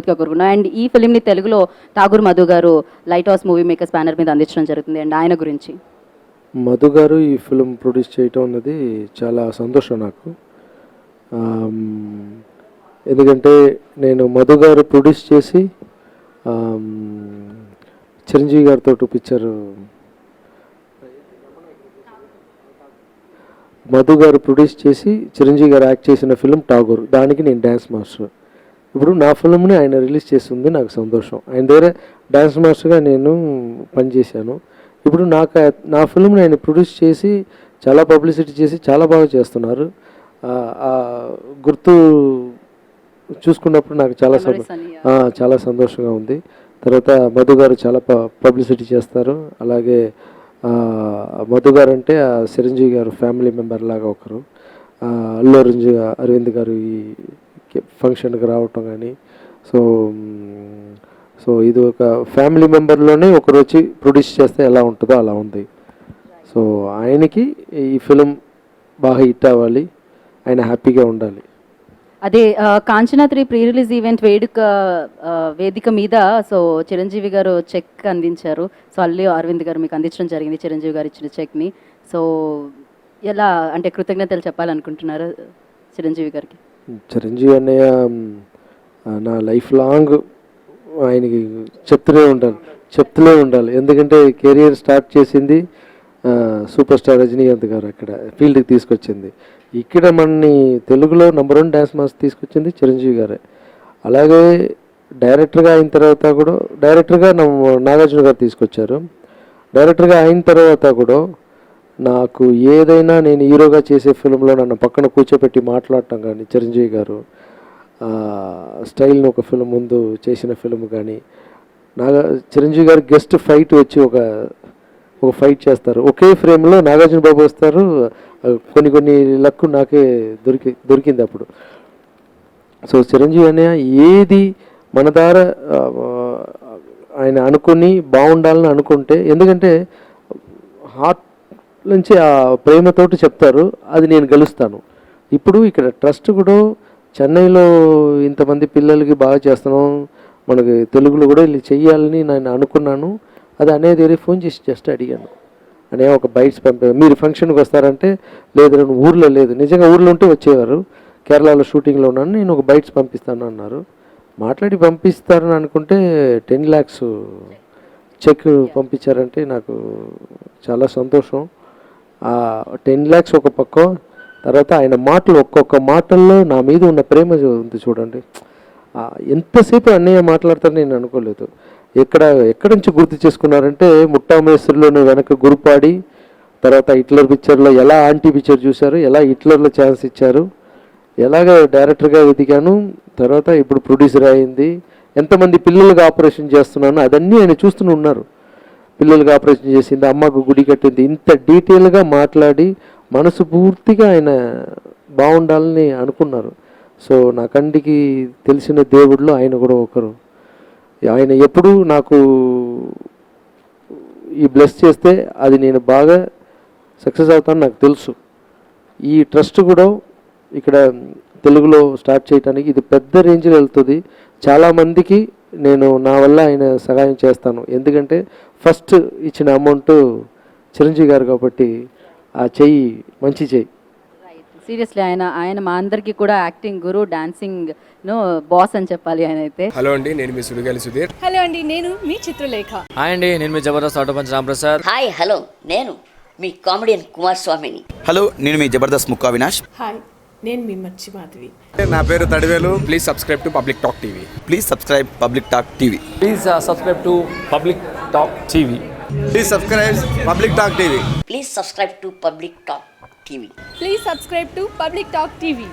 మనస్ఫూర్తిగా కోరుకున్నాను. అండ్ ఈ ఫిలింని తెలుగులో ఠాగూర్ మధు గారు light house movie makers banner మీద అందించడం జరుగుతుంది. అండ్ ఆయన గురించి మధు గారు ఈ ఫిలిం ప్రొడ్యూస్ చేయటం అన్నది చాలా సంతోషం నాకు. ఎందుకంటే నేను మధు గారు ప్రొడ్యూస్ చేసి చిరంజీవి గారితో పిక్చర్ మధు గారు ప్రొడ్యూస్ చేసి చిరంజీవి గారు యాక్ట్ చేసిన ఫిలిం ఠాగూర్, దానికి నేను డ్యాన్స్ మాస్టర్. ఇప్పుడు నా ఫిలింని ఆయన రిలీజ్ చేస్తుంది, నాకు సంతోషం. ఆయన దగ్గర డ్యాన్స్ మాస్టర్గా నేను పనిచేశాను. ఇప్పుడు నా ఫిల్మ్ని ఆయన ప్రొడ్యూస్ చేసి చాలా పబ్లిసిటీ చేసి చాలా బాగా చేస్తున్నారు. గుర్తు చూసుకున్నప్పుడు నాకు చాలా సంతోషంగా ఉంది. తర్వాత మధు గారు చాలా పబ్లిసిటీ చేస్తారు. అలాగే మధు గారు అంటే చిరంజీవి గారు ఫ్యామిలీ మెంబర్ లాగా ఒకరు. అల్లు అరవింద్ గారు ఈ ఫంక్షన్కి రావటం కానీ, సో ఇది ఒక ఫ్యామిలీ మెంబర్లోనే ఒకరు వచ్చి ప్రొడ్యూస్ చేస్తే ఎలా ఉంటుందో అలా ఉంది. సో ఆయనకి ఈ ఫిలిం బాగా హిట్ అవ్వాలి, ఆయన హ్యాపీగా ఉండాలి. అదే కాంచనా 3 ప్రీ రిలీజ్ ఈవెంట్ వేదిక మీద సో చిరంజీవి గారు చెక్ అందించారు. సో అల్లు అరవింద్ గారు మీకు అందించడం జరిగింది చిరంజీవి గారు ఇచ్చిన చెక్ని. సో ఎలా అంటే కృతజ్ఞతలు చెప్పాలనుకుంటున్నారు చిరంజీవి గారికి? చిరంజీవి అన్నయ్య నా లైఫ్ లాంగ్ ఆయనకి చెప్తూనే ఉండాలి. ఎందుకంటే కెరియర్ స్టార్ట్ చేసింది సూపర్ స్టార్ రజనీకాంత్ గారు అక్కడ ఫీల్డ్కి తీసుకొచ్చింది. ఇక్కడ మనని తెలుగులో నంబర్ 1 డ్యాన్స్ మాస్టర్ తీసుకొచ్చింది చిరంజీవి గారే. అలాగే డైరెక్టర్గా అయిన తర్వాత కూడా డైరెక్టర్గా నాగార్జున గారు తీసుకొచ్చారు. డైరెక్టర్గా అయిన తర్వాత కూడా నాకు ఏదైనా నేను హీరోగా చేసే ఫిల్మ్లో నన్ను పక్కన కూర్చోపెట్టి మాట్లాడటం కానీ, చిరంజీవి గారు స్టైల్ని ఒక ఫిల్మ్ ముందు చేసిన ఫిల్మ్ కానీ, చిరంజీవి గారు గెస్ట్ ఫైట్ వచ్చి ఒక ఫైట్ చేస్తారు. ఒకే ఫ్రేమ్లో నాగార్జున బాబు వస్తారు. కొన్ని లక్కు నాకే దొరికింది అప్పుడు. సో చిరంజీవి అనే ఏది మన ద్వారా ఆయన అనుకుని బాగుండాలని అనుకుంటే, ఎందుకంటే హార్ట్ నుంచి ఆ ప్రేమతోటి చెప్తారు, అది నేను గెలుస్తాను. ఇప్పుడు ఇక్కడ ట్రస్ట్ కూడా చెన్నైలో ఇంతమంది పిల్లలకి బాగా చేస్తున్నాం, మనకి తెలుగులో కూడా ఇలా చెయ్యాలని నేను అనుకున్నాను. అది అనేది ఫోన్ చేసి జస్ట్ అడిగాను, అనే ఒక బైట్స్ మీరు ఫంక్షన్కి వస్తారంటే లేదు నేను ఊర్లో లేదు, నిజంగా ఊర్లో ఉంటే వచ్చేవారు, కేరళలో షూటింగ్లో ఉన్నాను, నేను ఒక బైట్స్ పంపిస్తాను అన్నారు. మాట్లాడి పంపిస్తారని అనుకుంటే 10 lakhs చెక్ పంపించారంటే నాకు చాలా సంతోషం. 10 lakhs ఒక పక్క, తర్వాత ఆయన మాటలు ఒక్కొక్క మాటల్లో నా మీద ఉన్న ప్రేమ ఉంది చూడండి. ఎంతసేపు అన్నయ్య మాట్లాడతారని నేను అనుకోలేదు. ఎక్కడి నుంచి గుర్తు చేసుకున్నారంటే ముట్టామేశ్వరిలోనే వెనక గురుపాడి, తర్వాత హిట్లర్ పిక్చర్లో ఎలా ఆంటీ పిక్చర్ చూశారు, ఎలా హిట్లర్లో ఛాన్స్ ఇచ్చారు, ఎలాగ డైరెక్టర్గా వెతికాను, తర్వాత ఇప్పుడు ప్రొడ్యూసర్ అయింది, ఎంతమంది పిల్లలకు ఆపరేషన్ చేస్తున్నాను అదన్నీ ఆయన చూస్తూనే ఉన్నారు. పిల్లలకు ఆపరేషన్ చేసింది, అమ్మకు గుడి కట్టింది, ఇంత డీటెయిల్గా మాట్లాడి మనసు పూర్తిగా ఆయన బాగుండాలని అనుకున్నారు. సో నా కంటికి తెలిసిన దేవుడిలో ఆయన కూడా ఒకరు. ఆయన ఎప్పుడు నాకు ఈ బ్లెస్ చేస్తే అది నేను బాగా సక్సెస్ అవుతాను నాకు తెలుసు. ఈ ట్రస్ట్ కూడా ఇక్కడ తెలుగులో స్టార్ట్ చేయడానికి ఇది పెద్ద రేంజ్లో వెళ్తుంది. చాలామందికి నేను నా వల్ల ఆయన సహాయం చేస్తాను. ఎందుకంటే ఫస్ట్ ఇచ్చిన అమౌంట్ చిరంజీవి గారు కాబట్టి ఆ చెయ్యి మంచి చెయ్యి. సీరియస్లీ ఆయన మా అందరికీ కూడా యాక్టింగ్ గురు, డాన్సింగ్ బాస్ అని చెప్పాలి ఆయన అయితే. హలో అండి, నేను మీ సుడిగాలి సుధీర్. హలో అండి, నేను మీ చిత్రలేఖ. హాయ్ అండి, నేను మీ జబర్దస్త్ ఆటోపంచ్ రాంప్రసాద్. హాయ్ హలో, నేను మీ కామెడియన్ కుమార్ స్వామిని. హలో, నేను మీ జబర్దస్త్ ముక్కా వినాష్. హాయ్, నేను మీ మర్చి మాధవి. నా పేరు Thadivelu. Please subscribe to public talk TV. Please subscribe public talk TV. Please subscribe to public talk TV. Please subscribe public talk TV. Please subscribe to public talk TV. Please subscribe to public talk TV.